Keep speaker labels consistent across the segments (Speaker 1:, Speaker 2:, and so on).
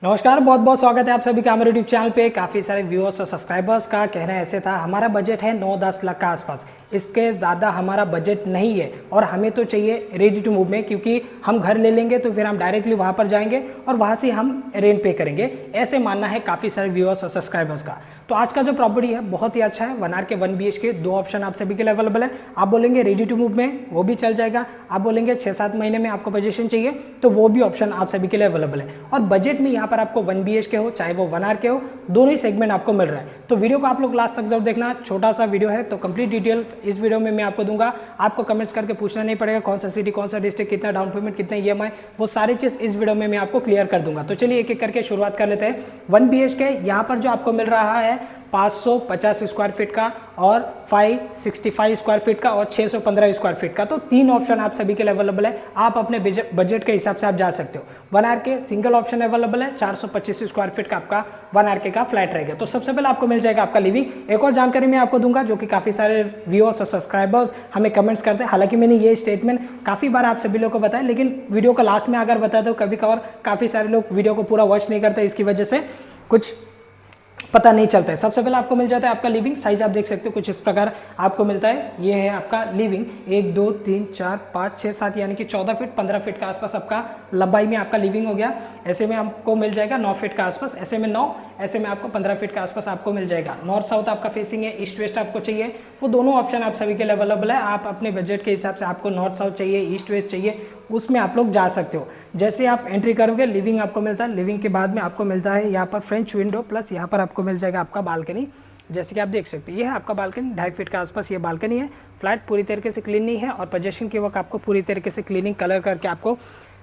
Speaker 1: नमस्कार, बहुत बहुत स्वागत है आप सभी का हमारे यूट्यूब चैनल पे। काफ़ी सारे व्यूअर्स और सब्सक्राइबर्स का कहना ऐसे था, हमारा बजट है 9-10 लाख का आसपास, इसके ज़्यादा हमारा बजट नहीं है और हमें तो चाहिए रेडी टू मूव में, क्योंकि हम घर ले लेंगे तो फिर हम डायरेक्टली वहाँ पर जाएंगे और वहाँ से हम रेंट पे करेंगे। ऐसे मानना है काफ़ी सारे व्यूअर्स और सब्सक्राइबर्स का। तो आज का जो प्रॉपर्टी है बहुत ही अच्छा है, 1 आर के 1 BHK, 2 ऑप्शन आप सभी के लिए अवेलेबल है। आप बोलेंगे रेडी टू मूव में, वो भी चल जाएगा। आप बोलेंगे 6-7 महीने में आपको पोजीशन चाहिए तो वो भी ऑप्शन आप सभी के लिए अवेलेबल है। और बजट में यहाँ पर आपको 1 BHK हो चाहे वो 1 आर के हो, दोनों ही सेगमेंट आपको मिल रहा है। तो वीडियो को आप लोग लास्ट तक जरूर देखना, छोटा सा वीडियो है तो कंप्लीट डिटेल इस वीडियो में मैं आपको दूंगा। आपको कमेंट्स करके पूछना नहीं पड़ेगा कौन सा सिटी, कौन सा डिस्ट्रिक्ट, कितना डाउन पेमेंट, कितना EMI, वो सारी चीज इस वीडियो में मैं आपको क्लियर कर दूंगा। तो चलिए एक एक करके शुरुआत कर लेते हैं। 1 BHK यहाँ पर जो आपको मिल रहा है 550 स्क्वायर फीट का और 565 स्क्वायर फीट का और 615 स्क्वायर फीट का। तो 3 ऑप्शन आप सभी के लिए अवेलेबल है। आप अपने बजट के हिसाब से आप जा सकते हो। 1 आर के सिंगल ऑप्शन अवेलेबल है, 425 स्क्वायर फीट का आपका 1 आर के का फ्लैट रहेगा। तो सबसे पहले आपको मिल जाएगा आपका लिविंग। एक और जानकारी मैं आपको दूंगा जो कि काफी सारे व्यूअर्स और सब्सक्राइबर्स हमें कमेंट्स करते हैं। हालांकि मैंने ये स्टेटमेंट काफी बार आप सभी लोगों को बताया, लेकिन वीडियो का लास्ट में अगर बताया तो कभी कभार काफी सारे लोग वीडियो को पूरा वॉच नहीं करते, इसकी वजह से कुछ पता नहीं चलता है। सबसे पहले आपको मिल जाता है आपका लिविंग। साइज आप देख सकते हो कुछ इस प्रकार आपको मिलता है। ये है आपका लिविंग, 1 2 3 4 5 6 7 यानी कि 14 फीट 15 फीट का आसपास आपका लंबाई में आपका लिविंग हो गया। ऐसे में आपको मिल जाएगा 9 फीट का आसपास, ऐसे में 9, ऐसे में आपको 15 फीट का आसपास आपको मिल जाएगा। नॉर्थ साउथ आपका फेसिंग है, ईस्ट वेस्ट आपको चाहिए, वो दोनों ऑप्शन आप सभी के लिए अवेलेबल है। आप अपने बजट के हिसाब से आपको नॉर्थ साउथ चाहिए, ईस्ट वेस्ट चाहिए, उसमें आप लोग जा सकते हो। जैसे आप एंट्री करोगे लिविंग आपको मिलता है, लिविंग के बाद में आपको मिलता है यहाँ पर फ्रेंच विंडो, प्लस यहाँ पर आपको मिल जाएगा आपका बालकनी। जैसे कि आप देख सकते हो ये है आपका बालकनी, 2.5 फीट के आसपास ये बालकनी है। फ्लैट पूरी तरीके से क्लीन नहीं है और पोजेशन के वक्त आपको पूरी तरीके से क्लीनिंग कलर करके आपको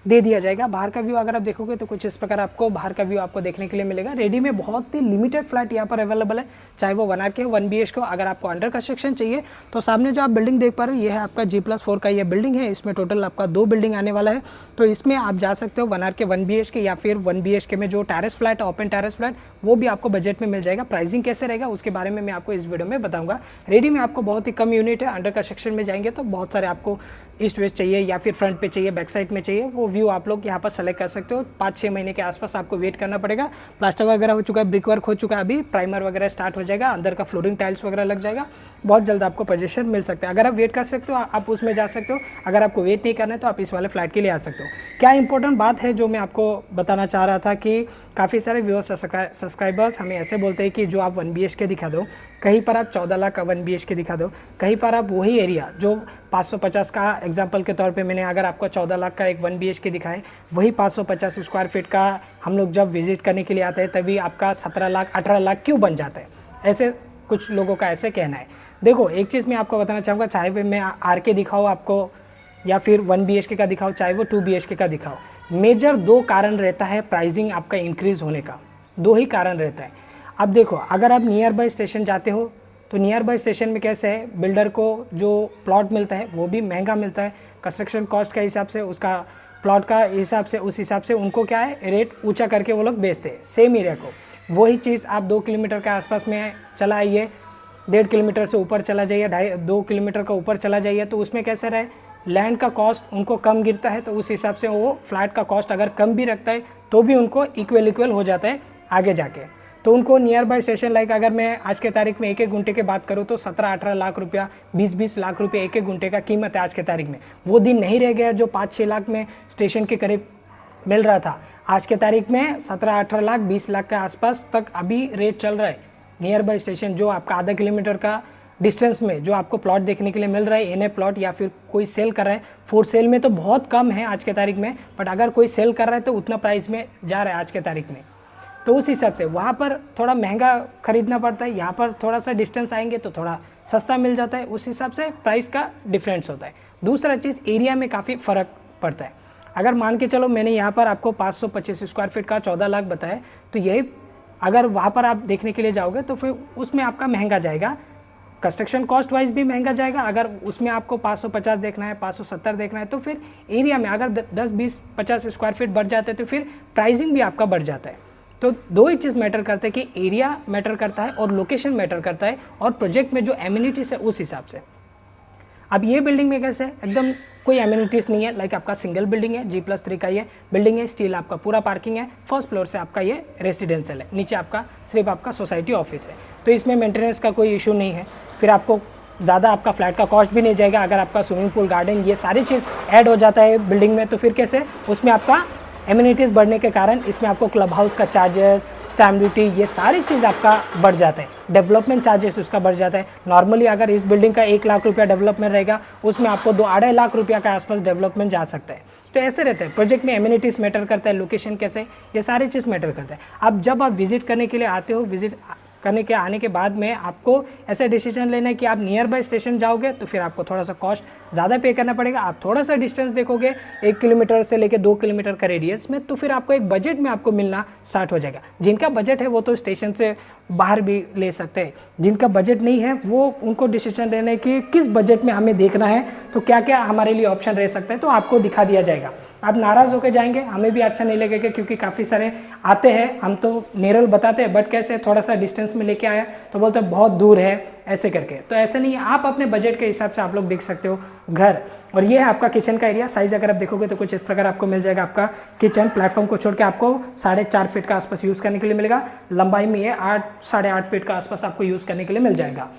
Speaker 1: दे दिया जाएगा। बाहर का व्यू अगर आप देखोगे तो कुछ इस प्रकार आपको बाहर का व्यू आपको देखने के लिए मिलेगा। रेडी में बहुत ही लिमिटेड फ्लैट यहाँ पर अवेलेबल है, चाहे वो 1 आर के हो 1 BHK हो। अगर आपको अंडर कंस्ट्रक्शन चाहिए तो सामने जो आप बिल्डिंग देख पा रहे हो ये है आपका G+4 का ये बिल्डिंग है। इसमें टोटल आपका 2 बिल्डिंग आने वाला है। तो इसमें आप जा सकते हो 1 आर के 1 BHK या फिर 1 BHK में जो terrace flat, open terrace flat, वो भी आपको बजट में मिल जाएगा। प्राइसिंग कैसे रहेगा उसके बारे में मैं आपको इस वीडियो में बताऊंगा। रेडी में आपको बहुत ही कम यूनिट है, अंडर कंस्ट्रक्शन में जाएंगे तो बहुत सारे आपको ईस्ट वेस्ट चाहिए या फिर फ्रंट पे चाहिए, बैक साइड में चाहिए, वो व्यू आप लोग यहाँ पर सेलेक्ट कर सकते हो। 5-6 महीने के आसपास आपको वेट करना पड़ेगा। प्लास्टर वगैरह हो चुका है, ब्रिक वर्क हो चुका है, अभी प्राइमर वगैरह स्टार्ट हो जाएगा, अंदर का फ्लोरिंग टाइल्स वगैरह लग जाएगा, बहुत जल्द आपको पोजीशन मिल सकता है। अगर आप वेट कर सकते हो आप उसमें जा सकते हो, अगर आपको वेट नहीं करना है तो आप इस वाले फ्लैट के लिए आ सकते हो। क्या इंपॉर्टेंट बात है जो मैं आपको बताना चाह रहा था कि काफ़ी सारे व्यूअर्स सब्सक्राइबर्स हमें ऐसे बोलते हैं कि जो आप 1 BHK दिखा दो, कहीं पर आप 14 लाख का 1 BHK दिखा दो, कहीं पर आप वही एरिया जो 550 का एग्जाम्पल के तौर पे मैंने अगर आपको 14 लाख का एक 1 BHK दिखाए, वही 550 स्क्वायर फीट का हम लोग जब विजिट करने के लिए आते हैं तभी आपका 17 लाख 18 लाख क्यों बन जाता है। ऐसे कुछ लोगों का ऐसे कहना है। देखो एक चीज़ मैं आपको बताना चाहूँगा, चाहे वो मैं आर के दिखाऊँ आपको या फिर 1 BHK का दिखाओ, चाहे वो 2 BHK का दिखाओ, मेजर 2 कारण रहता है प्राइसिंग आपका इंक्रीज़ होने का। 2 ही कारण रहता है। अब देखो अगर आप नियर बाय स्टेशन जाते हो तो नियर बाय स्टेशन में कैसे है, बिल्डर को जो प्लॉट मिलता है वो भी महंगा मिलता है। कंस्ट्रक्शन कॉस्ट के हिसाब से, उसका प्लॉट का हिसाब से, उस हिसाब से उनको क्या है रेट ऊंचा करके वो लोग बेचते हैं सेम एरिया को। वही चीज़ आप 2 किलोमीटर के आसपास में चला आइए, 1.5 किलोमीटर से ऊपर चला जाइए, 2 किलोमीटर का ऊपर चला जाइए, तो उसमें कैसे रहे लैंड का कॉस्ट उनको कम गिरता है। तो उस हिसाब से वो फ्लैट का कॉस्ट अगर कम भी रखता है तो भी उनको इक्वल हो जाता है आगे जाके। तो उनको नियर बाय स्टेशन लाइक अगर मैं आज के तारीख में 1-1 गुंटे की बात करूँ तो 17-18 लाख रुपया, 20-20 लाख रुपये 1-1 गुंटे का कीमत है आज के तारीख में। वो दिन नहीं रह गया जो 5-6 लाख में स्टेशन के करीब मिल रहा था। आज के तारीख में 17-18 लाख 20 लाख के आसपास तक अभी रेट चल रहा है नियर बाय स्टेशन। जो आपका आधा किलोमीटर का डिस्टेंस में जो आपको प्लॉट देखने के लिए मिल रहा है, एनए प्लॉट या फिर कोई सेल कर रहा है, फॉर सेल में तो बहुत कम है आज के तारीख में, बट अगर कोई सेल कर रहा है तो उतना प्राइस में जा रहा है आज के तारीख में। तो उस हिसाब से वहाँ पर थोड़ा महंगा खरीदना पड़ता है, यहाँ पर थोड़ा सा डिस्टेंस आएंगे तो थोड़ा सस्ता मिल जाता है। उस हिसाब से प्राइस का डिफरेंस होता है। दूसरा चीज़ एरिया में काफ़ी फ़र्क पड़ता है। अगर मान के चलो मैंने यहाँ पर आपको 525 स्क्वायर फीट का 14 लाख बताया, तो यही अगर वहाँ पर आप देखने के लिए जाओगे तो फिर उसमें आपका महंगा जाएगा, कंस्ट्रक्शन कॉस्ट वाइज भी महंगा जाएगा। अगर उसमें आपको 550 देखना है, 570 देखना है, तो फिर एरिया में अगर 10-20-50 स्क्वायर फीट बढ़ जाते हैं तो फिर प्राइसिंग भी आपका बढ़ जाता है। तो 2 ही चीज़ मैटर करता है कि एरिया मैटर करता है और लोकेशन मैटर करता है और प्रोजेक्ट में जो एमिनिटीज है उस हिसाब से। अब ये बिल्डिंग में कैसे एकदम कोई एम्यूनिटीज़ नहीं है, लाइक आपका सिंगल बिल्डिंग है, G+3 का ये बिल्डिंग है, स्टील आपका पूरा पार्किंग है, फर्स्ट फ्लोर से आपका ये रेसिडेंशियल है, नीचे आपका सिर्फ आपका सोसाइटी ऑफिस है, तो इसमें मेंटेनेंस का कोई इशू नहीं है। फिर आपको ज़्यादा आपका फ्लैट का कॉस्ट भी नहीं जाएगा। अगर आपका स्विमिंग पूल, गार्डन, ये सारी चीज़ ऐड हो जाता है बिल्डिंग में, तो फिर कैसे उसमें आपका एम्यूनिटीज़ बढ़ने के कारण इसमें आपको क्लब हाउस का चार्जेस, स्टैम्प ड्यूटी, ये सारी चीज़ आपका बढ़ जाता है, डेवलपमेंट चार्जेस उसका बढ़ जाता है। नॉर्मली अगर इस बिल्डिंग का 1 लाख रुपया डेवलपमेंट रहेगा, उसमें आपको 2-2.5 लाख रुपया के आसपास डेवलपमेंट जा सकता है। तो ऐसे रहता है, प्रोजेक्ट में एम्यूनिटीज़ मैटर करता है, लोकेशन कैसे, ये सारी चीज़ मैटर करता है। अब जब आप विजिट करने के लिए आते हो, विजिट करने के आने के बाद में आपको ऐसा डिसीजन लेना है कि आप नियर बाय स्टेशन जाओगे, तो फिर आपको थोड़ा सा कॉस्ट ज़्यादा पे करना पड़ेगा। आप थोड़ा सा डिस्टेंस देखोगे 1 किलोमीटर से लेकर 2 किलोमीटर का रेडियस में, तो फिर आपको एक बजट में आपको मिलना स्टार्ट हो जाएगा। जिनका बजट है वो तो स्टेशन से बाहर भी ले सकते हैं, जिनका बजट नहीं है वो उनको डिसीजन लेना है कि किस बजट में हमें देखना है, तो क्या क्या हमारे लिए ऑप्शन रह सकते हैं, तो आपको दिखा दिया जाएगा। आप नाराज़ होकर जाएंगे, हमें भी अच्छा नहीं लगेगा, क्योंकि काफ़ी सारे आते हैं, हम तो नियरल बताते हैं, बट कैसे थोड़ा सा डिस्टेंस में लेके आया तो बोलते हैं बहुत दूर है, ऐसे करके। तो ऐसे नहीं है, आप अपने बजट के हिसाब से आप लोग देख सकते हो घर। और ये है आपका किचन का एरिया। साइज अगर आप देखोगे तो कुछ इस प्रकार आपको मिल जाएगा। आपका किचन प्लेटफॉर्म को छोड़ के आपको 4.5 फीट का आसपास यूज़ करने के लिए मिलेगा। लंबाई में ये 8-8.5 फीट का आसपास आपको यूज़ करने के लिए मिल जाएगा।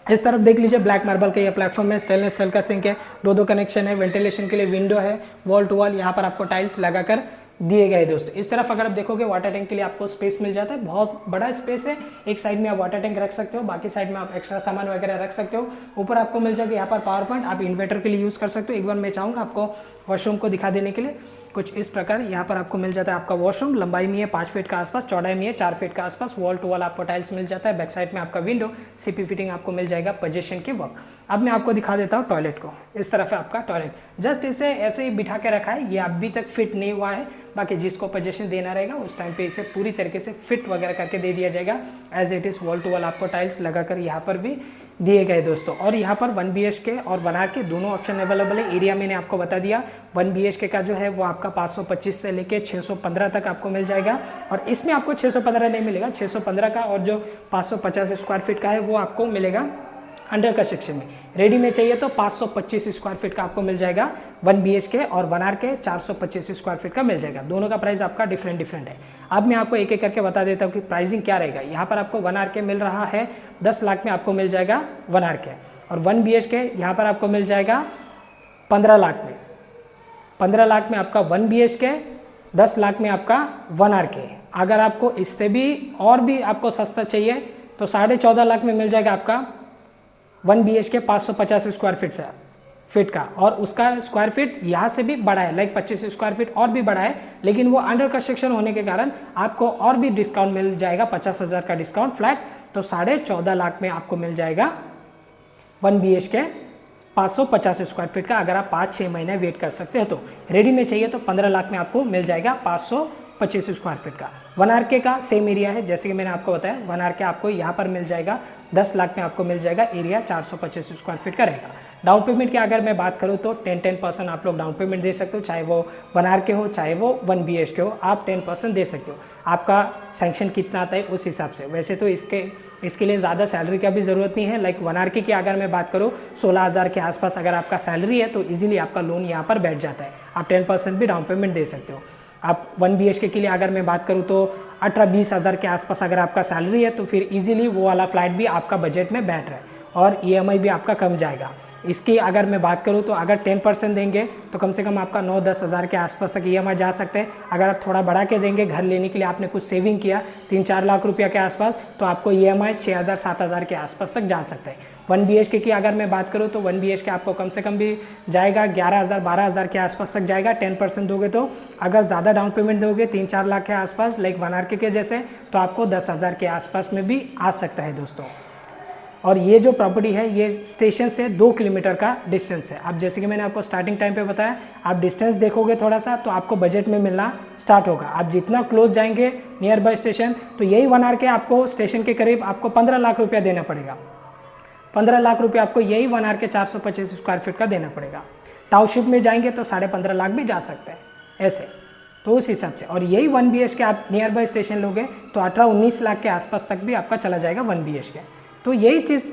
Speaker 1: इस तरफ देख लीजिए, ब्लैक मार्बल का ये प्लेटफॉर्म है, स्टेनलेस स्टील का सिंक है, 2 कनेक्शन है, वेंटिलेशन के लिए विंडो है, वॉल टू वॉल यहाँ पर आपको टाइल्स लगाकर दिए गए दोस्तों। इस तरफ अगर आप देखोगे वाटर टैंक के लिए आपको स्पेस मिल जाता है, बहुत बड़ा स्पेस है। एक साइड में आप वाटर टैंक रख सकते हो, बाकी साइड में आप एक्स्ट्रा सामान वगैरह रख सकते हो। ऊपर आपको मिल जाएगा यहाँ पर पावर पॉइंट, आप इन्वर्टर के लिए यूज़ कर सकते हो। एक बार मैं चाहूँगा आपको वॉशरूम को दिखा देने के लिए। कुछ इस प्रकार यहाँ पर आपको मिल जाता है आपका वॉशरूम। लंबाई में है 5 फीट का आसपास, चौड़ाई में है 4 फीट का आसपास। वॉल टू वॉल आपको टाइल्स मिल जाता है। बैक साइड में आपका विंडो, सीपी फिटिंग आपको मिल जाएगा, पोजीशन के वर्क। अब मैं आपको दिखा देता हूँ टॉयलेट को। इस तरफ है आपका टॉयलेट, जस्ट इसे ऐसे ही बिठा के रखा है, ये अभी तक फिट नहीं हुआ है। बाकी जिसको पोजीशन देना रहेगा उस टाइम पे इसे पूरी तरीके से फिट वगैरह करके दे दिया जाएगा। As it is wall to wall आपको टाइल्स लगाकर यहाँ पर भी दिए गए दोस्तों। और यहाँ पर 1 BHK और 1 RK दोनों ऑप्शन अवेलेबल है। एरिया मैंने आपको बता दिया। 1 BHK का जो है वो आपका 525 से लेके 615 तक आपको मिल जाएगा। और इसमें आपको 615 नहीं मिलेगा, 615 का और जो 550 स्क्वायर फीट का है वो आपको मिलेगा अंडर कंस्ट्रक्शन में। रेडी में चाहिए तो 525 स्क्वायर फीट का आपको मिल जाएगा 1 BHK, और 1 RK 425 स्क्वायर फीट का मिल जाएगा। दोनों का प्राइस आपका डिफरेंट है। अब मैं आपको एक एक करके बता देता हूँ कि प्राइसिंग क्या रहेगा। यहाँ पर आपको 1 RK मिल रहा है 10 लाख में आपको मिल जाएगा 1 RK, और 1 BHK यहाँ पर आपको मिल जाएगा 15 लाख में। 15 लाख में आपका 1 BHK, 10 लाख में आपका 1 RK। अगर आपको इससे भी और भी आपको सस्ता चाहिए तो 14.5 लाख में मिल जाएगा आपका 1 BHK 550 स्क्वायर फीट का, और उसका स्क्वायर फीट यहाँ से भी बड़ा है, लाइक 25 स्क्वायर फीट और भी बड़ा है, लेकिन वो अंडर कंस्ट्रक्शन होने के कारण आपको और भी डिस्काउंट मिल जाएगा, 50,000 का डिस्काउंट फ्लैट। तो 14.5 लाख में आपको मिल जाएगा 1 BHK 550 स्क्वायर फीट का। अगर आप 5-6 महीने वेट कर सकते हो तो। रेडी में चाहिए तो 15 लाख में आपको मिल जाएगा 525 स्क्वायर फीट का। 1 RK का सेम एरिया है, जैसे कि मैंने आपको बताया। 1 RK आपको यहाँ पर मिल जाएगा 10 लाख में आपको मिल जाएगा। एरिया 425 स्क्वायर फीट का रहेगा। डाउन पेमेंट की अगर मैं बात करूँ तो 10% आप लोग डाउन पेमेंट दे सकते हो, चाहे वो 1 RK हो चाहे वो 1 BHK हो, आप 10% दे सकते हो। आपका सैंक्शन कितना आता है उस हिसाब से। वैसे तो इसके लिए ज़्यादा सैलरी का भी ज़रूरत नहीं है। लाइक 1 RK की अगर मैं बात करूँ 16,000 के आसपास अगर आपका सैलरी है तो ईजिली आपका लोन यहाँ पर बैठ जाता है। आप 10% भी डाउन पेमेंट दे सकते हो। आप 1 BHK के लिए अगर मैं बात करूँ तो 18-20 हज़ार के आसपास अगर आपका सैलरी है तो फिर इजीली वो वाला फ्लैट भी आपका बजट में बैठ रहा है, और EMI भी आपका कम जाएगा। इसकी अगर मैं बात करूँ तो अगर 10% देंगे तो कम से कम आपका 9-10 हज़ार के आसपास तक EMI जा सकते हैं। अगर आप थोड़ा बढ़ा के देंगे, घर लेने के लिए आपने कुछ सेविंग किया 3-4 लाख रुपया के आसपास, तो आपको EMI 6,000-7,000 के आसपास तक जा सकता है। 1 BHK की अगर मैं बात करूँ तो 1 BHK आपको कम से कम भी जाएगा 11,000-12,000 के आसपास तक जाएगा। 10% दोगे तो। अगर ज़्यादा डाउन पेमेंट दोगे 3-4 लाख के आसपास, लाइक 1 RK के जैसे, तो आपको 10,000 के आसपास में भी आ सकता है दोस्तों। और ये जो प्रॉपर्टी है ये स्टेशन से 2 किलोमीटर का डिस्टेंस है। अब जैसे कि मैंने आपको स्टार्टिंग टाइम पे बताया, आप डिस्टेंस देखोगे थोड़ा सा तो आपको बजट में मिलना स्टार्ट होगा। आप जितना क्लोज जाएंगे नियर बाय स्टेशन, तो यही 1 RK आपको स्टेशन के करीब आपको 15 लाख रुपया देना पड़ेगा। 15 लाख रुपया आपको यही 1 RK 425 स्क्वायर फीट का देना पड़ेगा। टाउनशिप में जाएंगे तो 15.5 लाख भी जा सकते हैं ऐसे, तो उस हिसाब से। और यही 1 BHK आप नियर बाय स्टेशन लोगे तो 18-19 लाख के आसपास तक भी आपका चला जाएगा 1 BHK। तो यही चीज़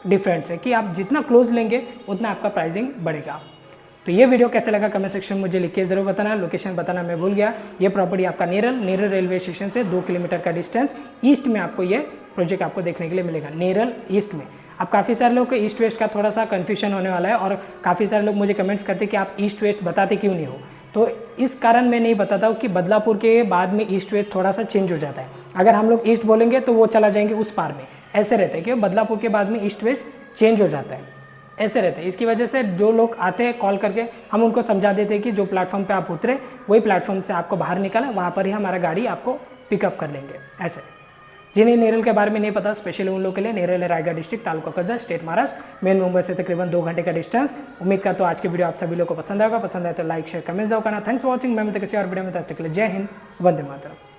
Speaker 1: डिफरेंस है कि आप जितना क्लोज लेंगे उतना आपका प्राइसिंग बढ़ेगा। तो ये वीडियो कैसे लगा कमेंट सेक्शन में मुझे लिख के जरूर बताना। लोकेशन बताना मैं भूल गया, ये प्रॉपर्टी आपका नेरल रेलवे स्टेशन से 2 किलोमीटर का डिस्टेंस ईस्ट में आपको ये प्रोजेक्ट आपको देखने के लिए मिलेगा, नेरल ईस्ट में। अब काफ़ी सारे लोग को ईस्ट वेस्ट का थोड़ा सा कन्फ्यूजन होने वाला है, और काफ़ी सारे लोग मुझे कमेंट्स करते हैं कि आप ईस्ट वेस्ट बताते क्यों नहीं हो। तो इस कारण मैं नहीं बताता हूँ कि बदलापुर के बाद में ईस्ट वेस्ट थोड़ा सा चेंज हो जाता है। अगर हम लोग ईस्ट बोलेंगे तो वो चला जाएंगे उस पार में, ऐसे रहते हैं कि बदलापुर के बाद में ईस्ट वेस्ट चेंज हो जाता है, ऐसे रहते हैं। इसकी वजह से जो लोग आते हैं कॉल करके हम उनको समझा देते हैं कि जो प्लेटफॉर्म पे आप उतरे वही प्लेटफॉर्म से आपको बाहर निकाला, वहाँ पर ही हमारा गाड़ी आपको पिकअप कर लेंगे। ऐसे जिन्हें नेरल के बारे में नहीं पता, स्पेशली उन लोगों के लिए, नेरल है Raigarh district, taluka Karjat, state Maharashtra, main Mumbai से तकरीबन 2 घंटे का डिस्टेंस। उम्मीद करता हूँ आज की वीडियो आप सभी लोगों को पसंद आएगा। पसंद आए तो लाइक शेयर कमेंट जरूर करना। Thanks for watching. मैं मिलते किसी और वीडियो में, तब तक के लिए जय हिंद, वंदे मातरम।